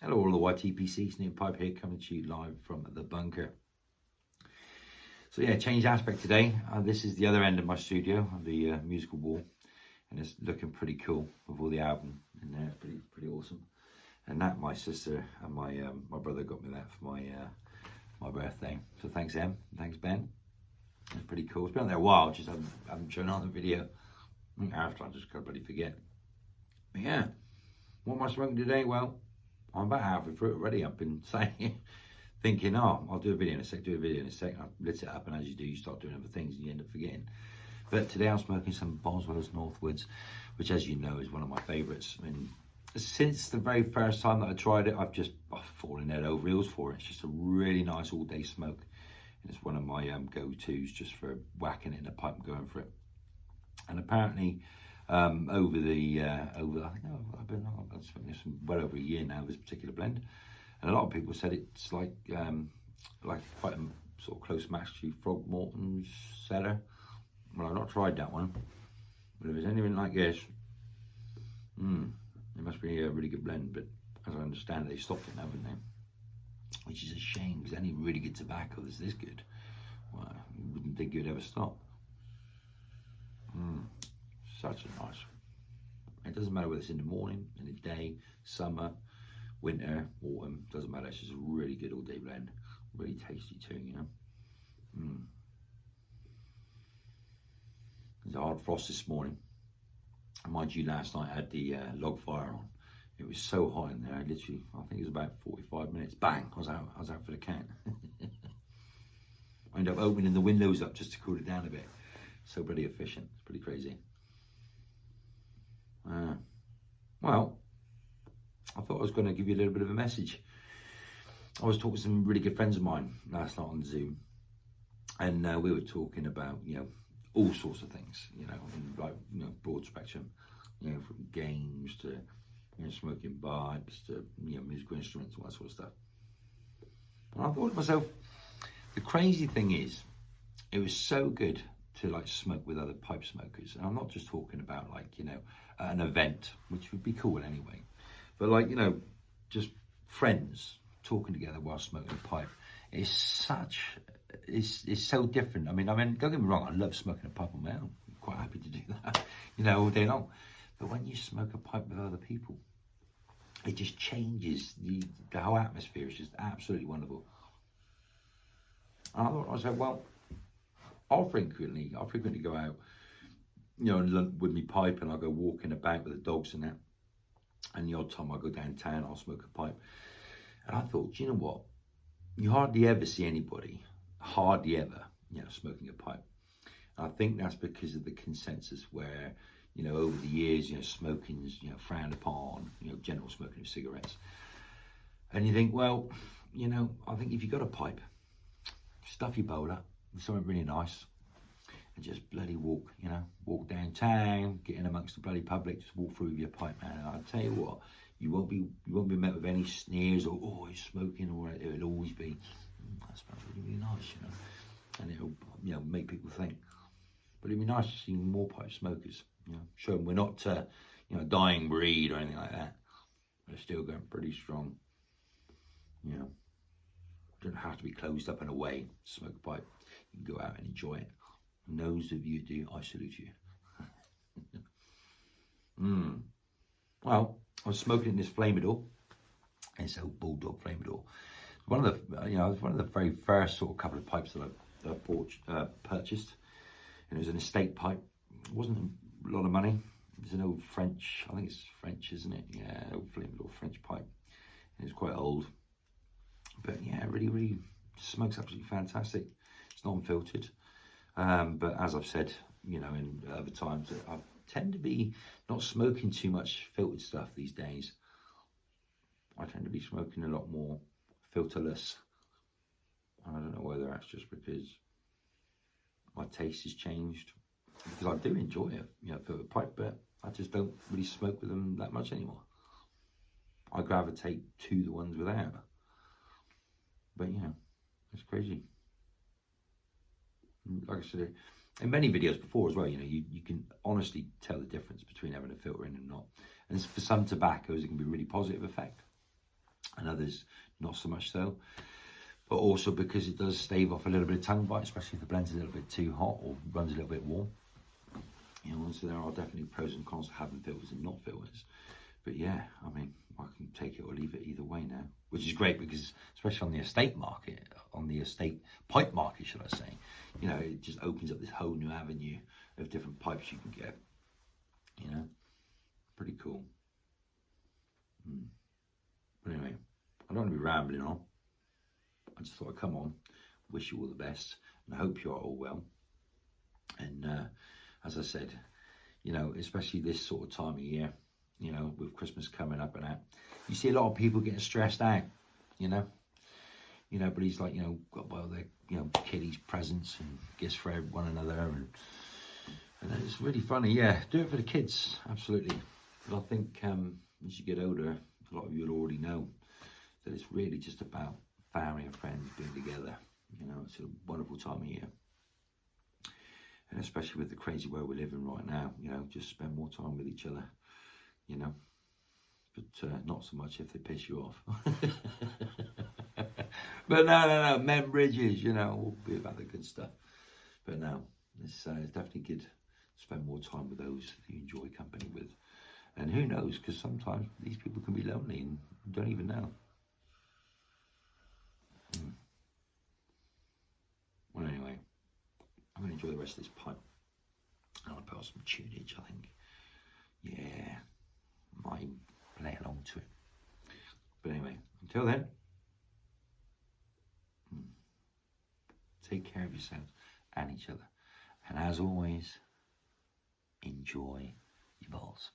Hello all the YTPCs, Neil Pipe here, coming to you live from the bunker. So yeah, changed aspect today. This is the other end of my studio, the musical wall, and it's looking pretty cool with all the album in there. It's pretty awesome. And that my sister and my brother got me that for my birthday. So thanks Em, thanks Ben. It's pretty cool. It's been on there a while, just haven't shown on the video. After I just bloody forget. But yeah, what am I smoking today? Well, I'm about halfway through it already. I've been saying, thinking, oh, I'll do a video in a sec, I lit it up, and as you do, you start doing other things and you end up forgetting. But today I'm smoking some Boswell's Northwoods, which, as you know, is one of my favourites. I mean, since the very first time that I tried it, I've fallen head over heels for it. It's just a really nice all-day smoke, and it's one of my go-tos just for whacking it in a pipe and going for it. And apparently, over I think I've been smoking this well over a year now, this particular blend, and a lot of people said it's like quite a sort of close match to Throgmorton's Cellar. Well, I've not tried that one, but if it's anything like this, it must be a really good blend. But as I understand it, they stopped it now, haven't they? Which is a shame, because any really good tobacco that's this good, well, you wouldn't think you'd ever stop. Such a nice. It doesn't matter whether it's in the morning, in the day, summer, winter, autumn, doesn't matter. It's just a really good all day blend. Really tasty too, you know. There's a hard frost this morning. And mind you, last night I had the log fire on. It was so hot in there, I think it was about 45 minutes. Bang, I was out for the count. I ended up opening the windows up just to cool it down a bit. So pretty efficient, it's pretty crazy. Well, I thought I was going to give you a little bit of a message. I was talking to some really good friends of mine last night on Zoom, and we were talking about, all sorts of things, broad spectrum, from games to, smoking pipes to, musical instruments, all that sort of stuff. And I thought to myself, the crazy thing is, it was so good to smoke with other pipe smokers. And I'm not just talking about an event, which would be cool anyway, but just friends talking together while smoking a pipe. It's so different. I mean, don't get me wrong, I love smoking a pipe on my own. I'm quite happy to do that, all day long. But when you smoke a pipe with other people, it just changes the whole atmosphere. It's just absolutely wonderful. And I said, well, I'll frequently go out, with me pipe, and I'll go walking about with the dogs and that. And the odd time I go downtown, I'll smoke a pipe. And I thought, do you know what? You hardly ever see anybody, smoking a pipe. And I think that's because of the consensus where, over the years, smoking's, frowned upon, general smoking of cigarettes. And you think, well, I think if you got a pipe, stuff your bowl up with something really nice, and just bloody walk downtown, get in amongst the bloody public, just walk through with your pipe, man. And I'll tell you what, you won't be met with any sneers or, oh, he's smoking, or it'll always be, that smells really nice, and it'll make people think. But it'd be nice to see more pipe smokers, show them we're not a dying breed or anything like that. We're still going pretty strong. Don't have to be closed up and away to smoke a pipe. You can go out and enjoy it. And those of you who do, I salute you. Well, I was smoking in this Flamador. It's old Bulldog Flamador. One of the very first sort of couple of pipes that I purchased. And it was an estate pipe. It wasn't a lot of money. It was an old French, I think it's French, isn't it? Yeah, old Flamador French pipe. It was quite old. But yeah, really smokes absolutely fantastic. It's non-filtered. But as I've said, in other times, I tend to be not smoking too much filtered stuff these days. I tend to be smoking a lot more filterless. I don't know whether that's just because my taste has changed, because I do enjoy a filtered pipe, but I just don't really smoke with them that much anymore. I gravitate to the ones without. But it's crazy. Like I said in many videos before as well, you can honestly tell the difference between having a filter in and not. And for some tobaccos, it can be a really positive effect. and others not so much so. But also because it does stave off a little bit of tongue bite, especially if the blend's a little bit too hot or runs a little bit warm. You know, so there are definitely pros and cons to having filters and not filters. But yeah, I mean, I can take it or leave it either way now, which is great because, especially on the estate market, on the estate pipe market, should I say, you know, it just opens up this whole new avenue of different pipes you can get. You know, pretty cool. But anyway, I don't want to be rambling on. I just thought I'd come on, wish you all the best, and I hope you're all well. And as I said, you know, especially this sort of time of year, you know, with Christmas coming up and that, you see a lot of people getting stressed out, you know, but he's like, you know, got all their, you know, kiddies presents and gifts for one another, and it's really funny. Yeah, do it for the kids, absolutely. But I think as you get older, a lot of you will already know that it's really just about family and friends being together. You know, it's a wonderful time of year. And especially with the crazy world we live in right now, you know, just spend more time with each other, you know. But not so much if they piss you off. But no, men bridges, you know, we'll be about the good stuff. But no, it's definitely good to spend more time with those you enjoy company with. And who knows, because sometimes these people can be lonely and don't even know. Well, anyway, I'm going to enjoy the rest of this pipe. I want to put on some tunage, I think. Yeah, might play along to it. But anyway, until then, take care of yourselves and each other. And as always, enjoy your balls.